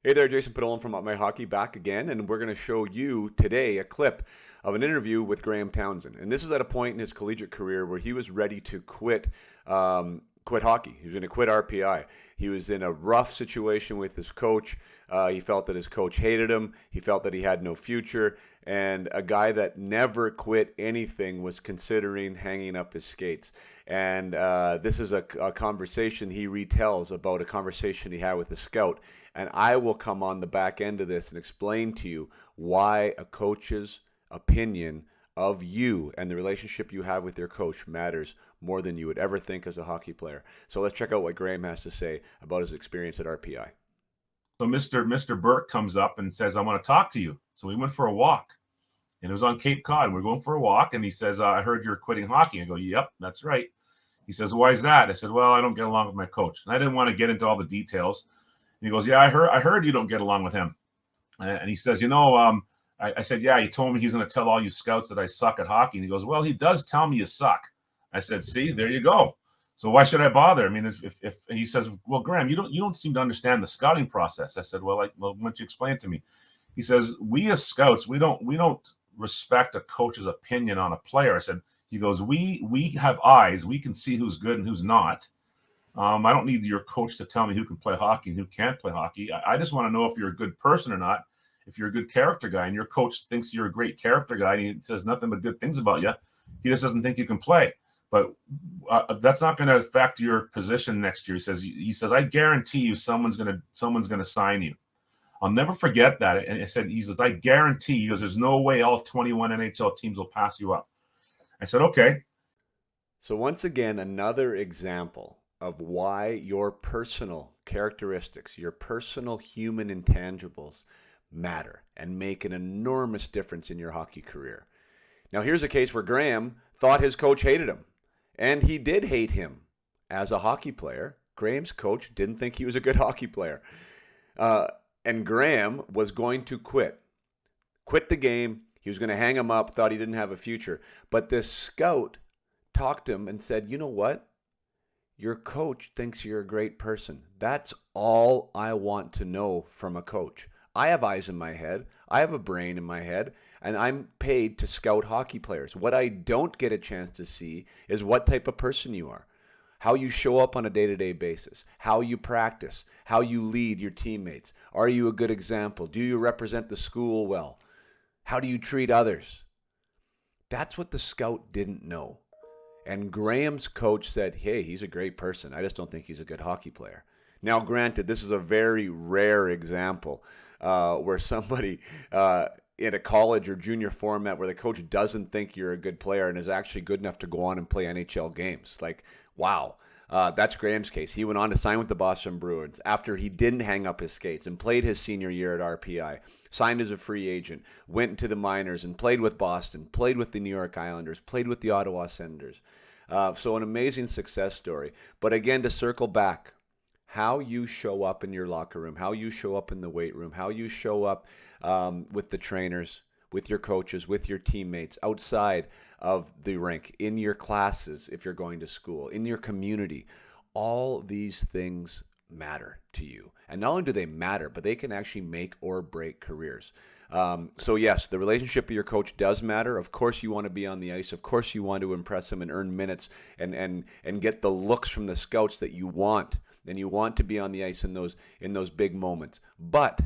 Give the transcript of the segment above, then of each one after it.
Hey there, Jason Podollan from Up My Hockey back again, and we're going to show you today a clip of an interview with Graeme Townshend. And this is at a point in his collegiate career where he was ready to quit hockey. He was going to quit RPI. He was in a rough situation with his coach. He felt that his coach hated him. He felt that he had no future. And a guy that never quit anything was considering hanging up his skates. And this is a conversation he retells about a conversation he had with a scout. And I will come on the back end of this and explain to you why a coach's opinion of you and the relationship you have with your coach matters more than you would ever think as a hockey player. So let's check out what Graeme has to say about his experience at RPI. So Mr. Burke comes up and says, I want to talk to you. So we went for a walk. And it was on Cape Cod. We're going for a walk. And he says, I heard you're quitting hockey. I go, yep, that's right. He says, why is that? I said, well, I don't get along with my coach. And I didn't want to get into all the details. And he goes, yeah, I heard you don't get along with him. And he says, I said, yeah, he told me he's going to tell all you scouts that I suck at hockey. And he goes, well, he does tell me you suck. I said, see, there you go. So why should I bother? I mean, if he says, well, Graeme, you don't seem to understand the scouting process. I said, well, why don't you explain it to me? He says, we as scouts, we don't respect a coach's opinion on a player. I said, he goes, we have eyes. We can see who's good and who's not. I don't need your coach to tell me who can play hockey and who can't play hockey. I just want to know if you're a good person or not, if you're a good character guy, and your coach thinks you're a great character guy and he says nothing but good things about you. He just doesn't think you can play. But that's not going to affect your position next year. He says, I guarantee you someone's going to sign you. I'll never forget that. And he says, I guarantee, he goes, there's no way all 21 NHL teams will pass you up. I said, okay. So once again, another example of why your personal characteristics, your personal human intangibles matter and make an enormous difference in your hockey career. Now here's a case where Graeme thought his coach hated him, and he did hate him as a hockey player. Graeme's coach didn't think he was a good hockey player. And Graeme was going to quit the game. He was going to hang him up, thought he didn't have a future. But this scout talked to him and said, you know what? Your coach thinks you're a great person. That's all I want to know from a coach. I have eyes in my head. I have a brain in my head, and I'm paid to scout hockey players. What I don't get a chance to see is what type of person you are, how you show up on a day-to-day basis, how you practice, how you lead your teammates. Are you a good example? Do you represent the school well? How do you treat others? That's what the scout didn't know. And Graeme's coach said, hey, he's a great person. I just don't think he's a good hockey player. Now, granted, this is a very rare example where somebody in a college or junior format where the coach doesn't think you're a good player and is actually good enough to go on and play NHL games. Like, wow. That's Graeme's case. He went on to sign with the Boston Bruins after he didn't hang up his skates and played his senior year at RPI, signed as a free agent, went into the minors and played with Boston, played with the New York Islanders, played with the Ottawa Senators. So an amazing success story. But again, to circle back, how you show up in your locker room, how you show up in the weight room, how you show up with the trainers, with your coaches, with your teammates, outside of the rink, in your classes if you're going to school, in your community. All these things matter to you. And not only do they matter, but they can actually make or break careers. So yes, the relationship with your coach does matter. Of course you want to be on the ice. Of course you want to impress him and earn minutes and get the looks from the scouts that you want. And you want to be on the ice in those big moments. But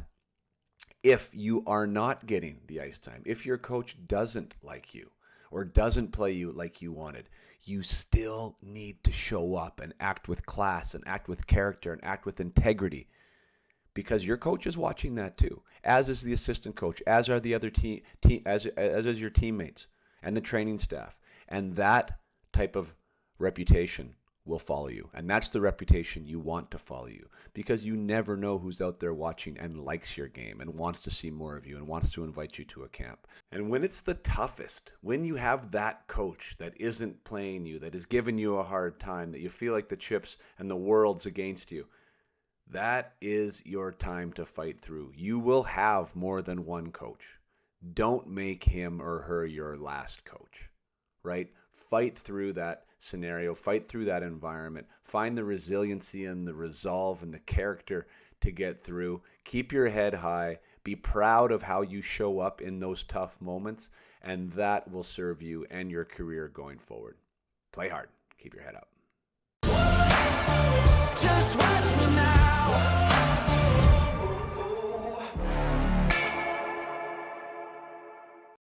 if you are not getting the ice time, if your coach doesn't like you or doesn't play you like you wanted, you still need to show up and act with class and act with character and act with integrity, because your coach is watching that too, as is the assistant coach, as are the other as is your teammates and the training staff. And that type of reputation will follow you. And that's the reputation you want to follow you, because you never know who's out there watching and likes your game and wants to see more of you and wants to invite you to a camp. And when it's the toughest, when you have that coach that isn't playing you, that is giving you a hard time, that you feel like the chips and the world's against you, that is your time to fight through. You will have more than one coach. Don't make him or her your last coach, right? Fight through that scenario, fight through that environment, find the resiliency and the resolve and the character to get through. Keep your head high. Be proud of how you show up in those tough moments, and that will serve you and your career going forward. Play hard. Keep your head up. Just watch me.